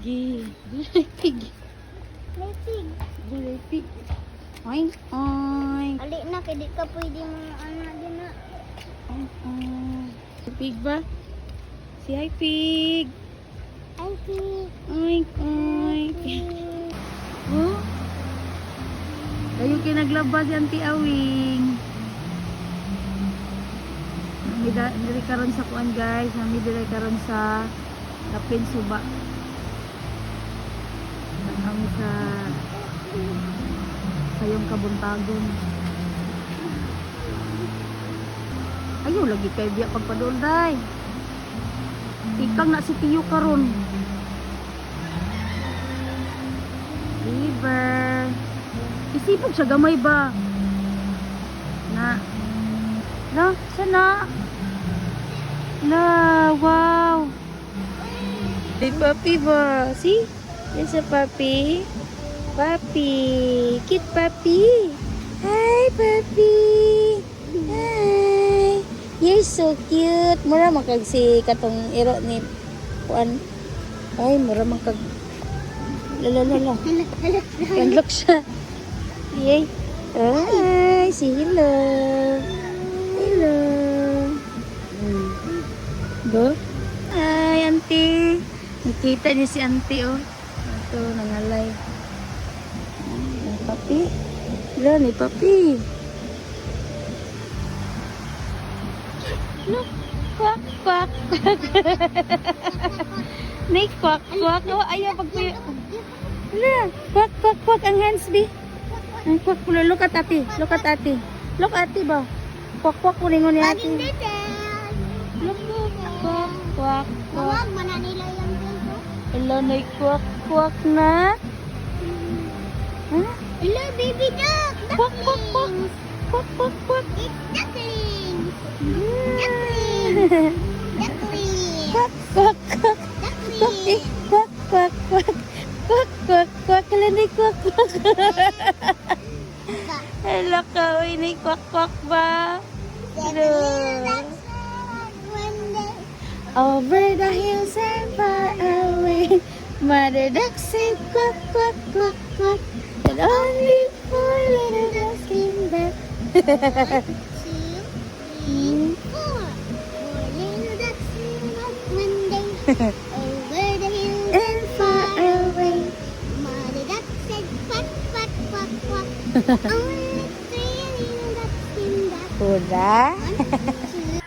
piggy. Dili piggy. May pig. Dili pig. Oink, oink. Ali na, kaya di ka pwede mga anak din na. Oink, oink. Pig ba? Si hi pig. Ay, pig. Oink, oink. Pig. Oh? Kayo kinaglaba si Auntie Awing. Dili karon sa kuan guys, nami dili karon sa Kapin Suba. Kami sa sayong kabuntagon. Ayaw lagi kay biya pagpadol day. Ikang na si Tiyo karon. River. Isipog siya gamay ba? Na, sana. Na, wow. Hey, puppy ba? See? There's a puppy. Puppy. Cute puppy. Hi, puppy. Hi. You're so cute. Mura makag si katong iro ni Juan. Ay, mura makag Lala. Unlock siya. Yay. Hi. Say hello. Hello. Go. Hi, auntie. Nakita niya si auntie, oh. Ito, nangalay. Ni papi. Wala, ni papi. Look. Kwak, kwak, kwak. Ni kwak, kwak. Oh, ayaw pagpuyo. Wala. Kwak, kwak, kwak. Ang hands, di. Ang kwak po. Look at ate. Look at ate. Look at ate ba? Kwak, kwak po rin ni ate. Laging detail. Look, kwak, kwak, kwak. Huwag mana nila yung dito. Hello, may kwak, kwak na. Huh? Hello, baby duck. Kwak, kwak, kwak. Ducklings. Kwak, kwak, kwak. It's ducklings. Yeah. Ducklings. Kwak, kwak, kwak. Ducklings. Kwak, kwak, kwak. Kwak, kwak, kwak. Hello, may kwak, kwak. Hello, ka. Uy, may kwak, kwak ba? Hello. Over the hills and far away, mother duck said quack, quack, quack, quack, and only four little ducks came back. Over the hills And far away. mother duck said quack, quack, quack, quack. Only three little ducks came back. Hurrah! 1, 2,